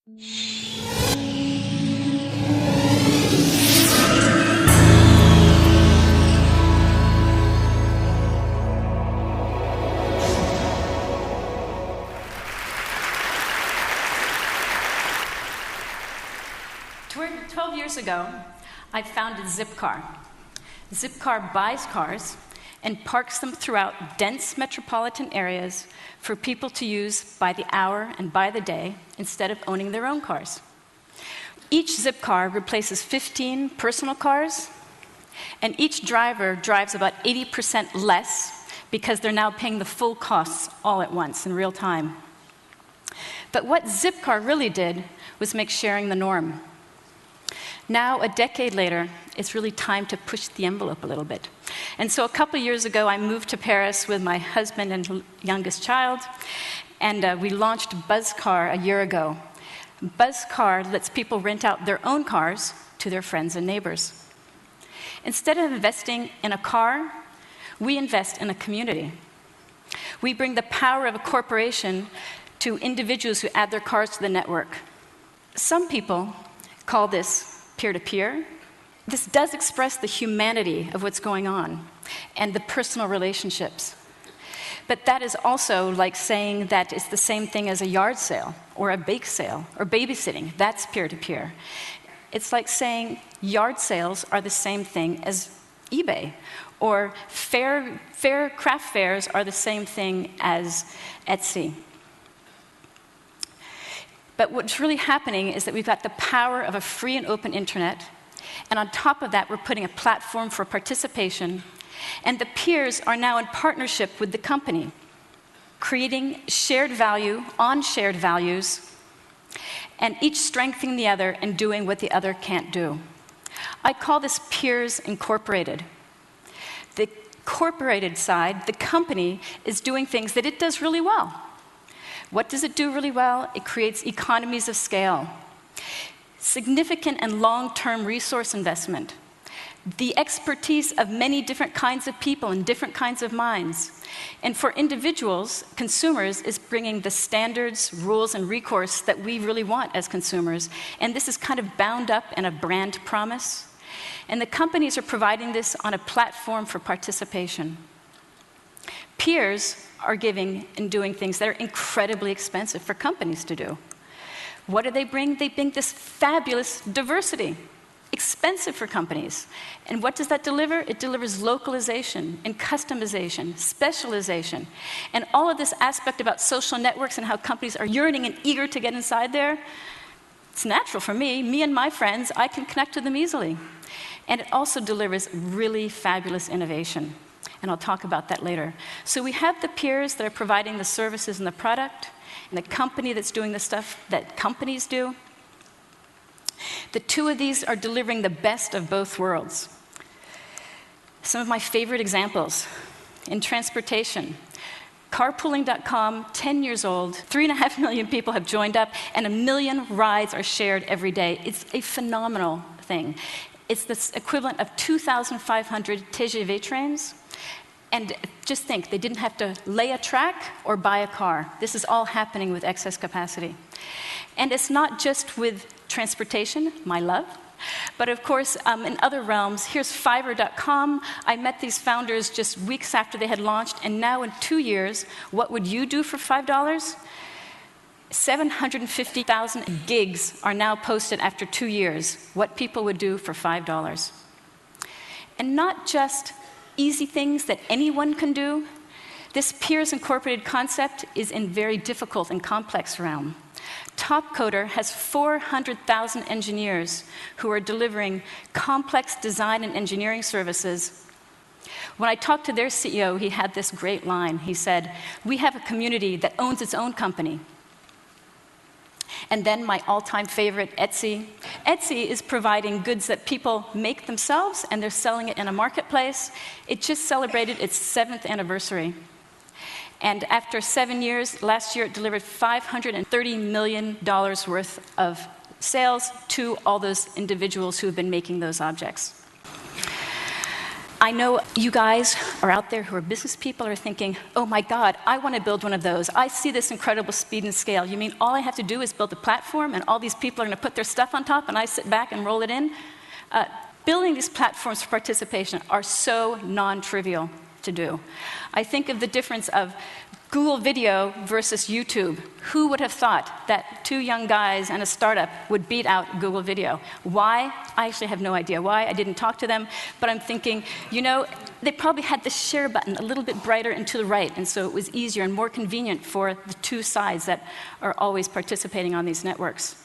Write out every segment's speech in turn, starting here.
Twelve years ago, I founded Zipcar. Zipcar buys cars and parks them throughout dense metropolitan areas for people to use by the hour and by the day instead of owning their own cars. Each Zipcar replaces 15 personal cars, and each driver drives about 80% less because they're now paying the full costs all at once in real time. But what Zipcar really did was make sharing the norm. Now, a decade later, it's really time to push the envelope a little bit. And so a couple years ago, I moved to Paris with my husband and youngest child, and we launched BuzzCar a year ago. BuzzCar lets people rent out their own cars to their friends and neighbors. Instead of investing in a car, we invest in a community. We bring the power of a corporation to individuals who add their cars to the network. Some people call this peer-to-peer. This does express the humanity of what's going on and the personal relationships. But that is also like saying that it's the same thing as a yard sale or a bake sale or babysitting. That's peer-to-peer. It's like saying yard sales are the same thing as eBay, or craft fairs are the same thing as Etsy. But what's really happening is that we've got the power of a free and open internet, and on top of that, we're putting a platform for participation, and the peers are now in partnership with the company, creating shared value on shared values, and each strengthening the other and doing what the other can't do. I call this Peers Incorporated. The incorporated side, the company, is doing things that it does really well. What does it do really well? It creates economies of scale, significant and long-term resource investment, the expertise of many different kinds of people and different kinds of minds. And for individuals, consumers, is bringing the standards, rules, and recourse that we really want as consumers. And this is kind of bound up in a brand promise. And the companies are providing this on a platform for participation. Peers are giving and doing things that are incredibly expensive for companies to do. What do they bring? They bring this fabulous diversity, expensive for companies. And what does that deliver? It delivers localization and customization, specialization. And all of this aspect about social networks and how companies are yearning and eager to get inside there, it's natural for me and my friends, I can connect to them easily. And it also delivers really fabulous innovation. And I'll talk about that later. So we have the peers that are providing the services and the product, and the company that's doing the stuff that companies do. The two of these are delivering the best of both worlds. Some of my favorite examples in transportation. Carpooling.com, 10 years old, 3.5 million people have joined up, and 1 million rides are shared every day. It's a phenomenal thing. It's the equivalent of 2,500 TGV trains. And just think, they didn't have to lay a track or buy a car. This is all happening with excess capacity. And it's not just with transportation, my love, but of course, in other realms. Here's Fiverr.com. I met these founders just weeks after they had launched, and now in 2 years, what would you do for $5? 750,000 gigs are now posted after 2 years, what people would do for $5. And not just easy things that anyone can do. This Peers Incorporated concept is in very difficult and complex realm. Topcoder has 400,000 engineers who are delivering complex design and engineering services. When I talked to their CEO, he had this great line. He said, "We have a community that owns its own company." And then my all-time favorite, Etsy. Etsy is providing goods that people make themselves, and they're selling it in a marketplace. It just celebrated its 7th anniversary. And after 7 years, last year it delivered $530 million worth of sales to all those individuals who have been making those objects. I know you guys are out there who are business people are thinking, oh my God, I want to build one of those. I see this incredible speed and scale. You mean all I have to do is build a platform and all these people are going to put their stuff on top and I sit back and roll it in? Building these platforms for participation are so non-trivial to do. I think of the difference of Google Video versus YouTube. Who would have thought that 2 young guys and a startup would beat out Google Video? Why? I actually have no idea why. I didn't talk to them, but I'm thinking, you know, they probably had the share button a little bit brighter and to the right, and so it was easier and more convenient for the 2 sides that are always participating on these networks.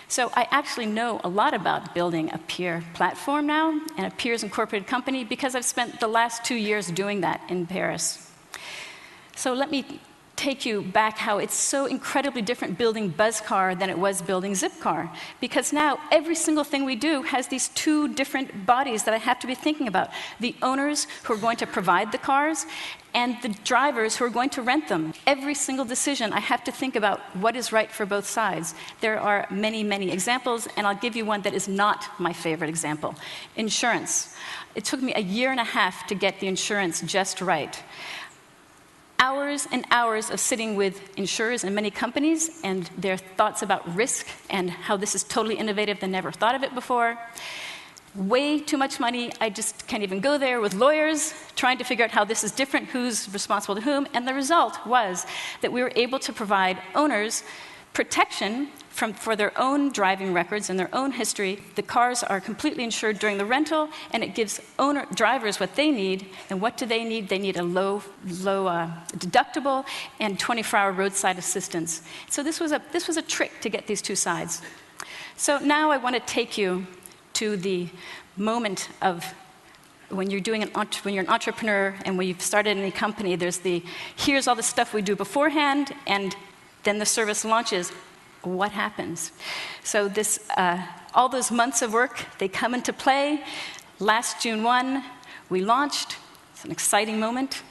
So I actually know a lot about building a peer platform now and a peers incorporated company because I've spent the last 2 years doing that in Paris. So let me take you back how it's so incredibly different building Buzzcar than it was building Zipcar. Because now every single thing we do has these 2 different bodies that I have to be thinking about. The owners who are going to provide the cars and the drivers who are going to rent them. Every single decision I have to think about what is right for both sides. There are many, many examples, and I'll give you one that is not my favorite example. Insurance. It took me a year and a half to get the insurance just right. Hours and hours of sitting with insurers and many companies and their thoughts about risk and how this is totally innovative, they never thought of it before. Way too much money, I just can't even go there with lawyers trying to figure out how this is different, who's responsible to whom, and the result was that we were able to provide owners protection for their own driving records and their own history. The cars are completely insured during the rental, and it gives drivers what they need. And what do they need? They need a low deductible and 24-hour roadside assistance. So this was a trick to get these 2 sides. So now I want to take you to the moment of when you're an entrepreneur and when you've started any company. There's here's all the stuff we do beforehand, and then the service launches. What happens? So all those months of work, they come into play. Last June 1, we launched. It's an exciting moment.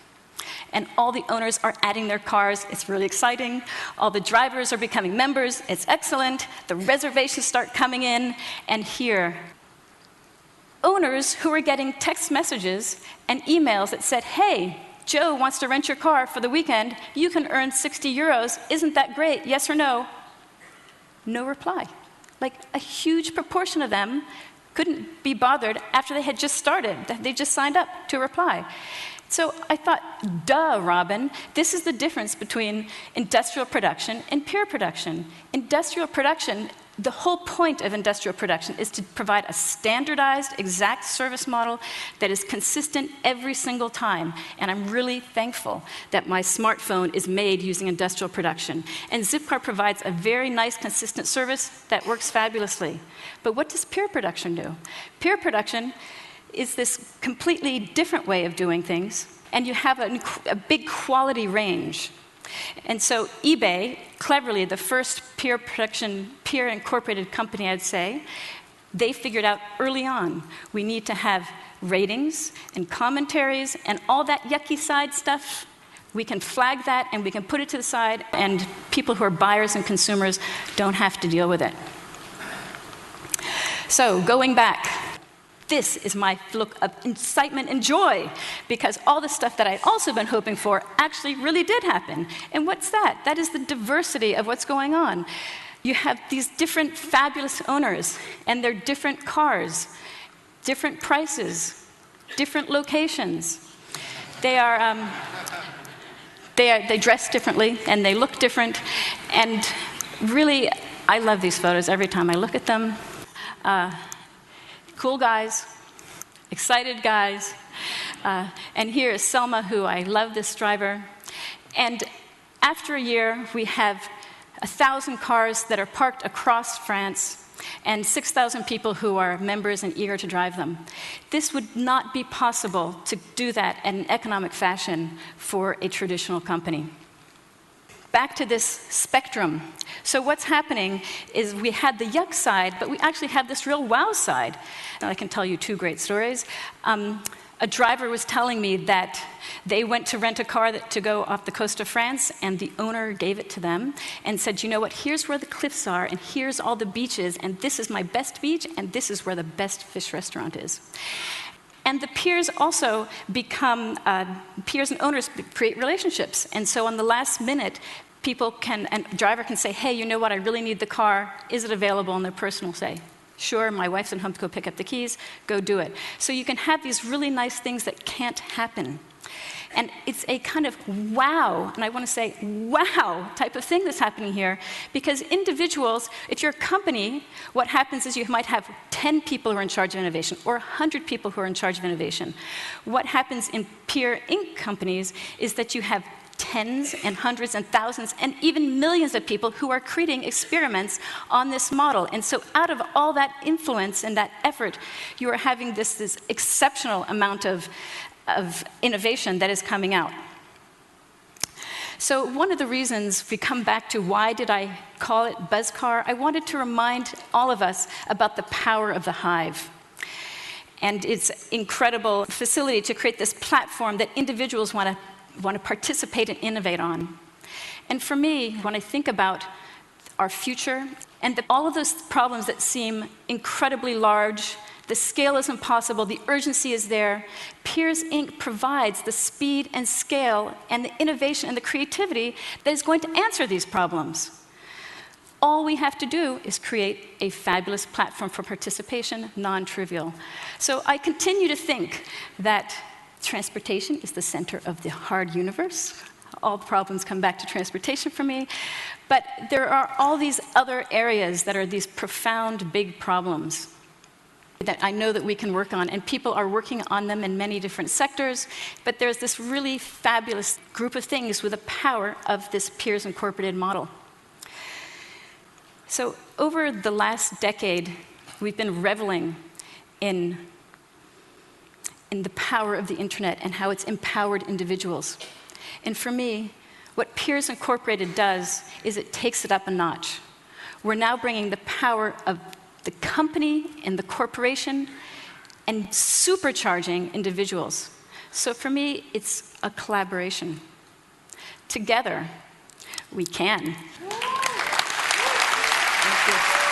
And all the owners are adding their cars. It's really exciting. All the drivers are becoming members. It's excellent. The reservations start coming in. And here, owners who are getting text messages and emails that said, hey, Joe wants to rent your car for the weekend. You can earn 60 euros. Isn't that great? Yes or no? No reply. Like a huge proportion of them couldn't be bothered after they had just started. They just signed up to reply. So I thought, duh, Robin, this is the difference between industrial production and peer production. Industrial production, the whole point of industrial production is to provide a standardized, exact service model that is consistent every single time. And I'm really thankful that my smartphone is made using industrial production. And Zipcar provides a very nice, consistent service that works fabulously. But what does peer production do? Peer production is this completely different way of doing things, and you have a big quality range. And so eBay, cleverly, the first peer incorporated company, I'd say, they figured out early on, we need to have ratings and commentaries and all that yucky side stuff. We can flag that and we can put it to the side, and people who are buyers and consumers don't have to deal with it. So going back, this is my look of excitement and joy, because all the stuff that I'd also been hoping for actually really did happen. And what's that? That is the diversity of what's going on. You have these different fabulous owners, and they're different cars, different prices, different locations. They dress differently, and they look different. And really, I love these photos every time I look at them. Cool guys, excited guys. And here is Selma, who I love this driver. And after a year, we have 1,000 cars that are parked across France and 6,000 people who are members and eager to drive them. This would not be possible to do that in an economic fashion for a traditional company. Back to this spectrum. So what's happening is we had the yuck side, but we actually have this real wow side. And I can tell you 2 great stories. A driver was telling me that they went to rent a car to go off the coast of France, and the owner gave it to them and said, you know what, here's where the cliffs are, and here's all the beaches, and this is my best beach, and this is where the best fish restaurant is. And the peers also become, peers and owners create relationships. And so on the last minute, people can, and a driver can say, hey, you know what, I really need the car. Is it available? And the person will say, sure, my wife's at home to go pick up the keys, go do it. So you can have these really nice things that can't happen. And it's a kind of wow, and I want to say wow type of thing that's happening here, because individuals, if you're a company, what happens is you might have 10 people who are in charge of innovation, or 100 people who are in charge of innovation. What happens in peer Inc. companies is that you have tens and hundreds and thousands and even millions of people who are creating experiments on this model. And so out of all that influence and that effort, you are having this exceptional amount of innovation that is coming out. So one of the reasons, if we come back to why did I call it BuzzCar, I wanted to remind all of us about the power of the Hive and its incredible facility to create this platform that individuals want to participate and innovate on. And for me, when I think about our future and all of those problems that seem incredibly large, the scale is impossible, the urgency is there, Peers Inc. provides the speed and scale and the innovation and the creativity that is going to answer these problems. All we have to do is create a fabulous platform for participation, non-trivial. So I continue to think that transportation is the center of the hard universe. All the problems come back to transportation for me. But there are all these other areas that are these profound, big problems that I know that we can work on, and people are working on them in many different sectors, but there's this really fabulous group of things with the power of this Peers Incorporated model. So over the last decade, we've been reveling in the power of the internet and how it's empowered individuals. And for me, what Peers Incorporated does is it takes it up a notch. We're now bringing the power of the company and the corporation and supercharging individuals. So for me, it's a collaboration. Together, we can. Thank you.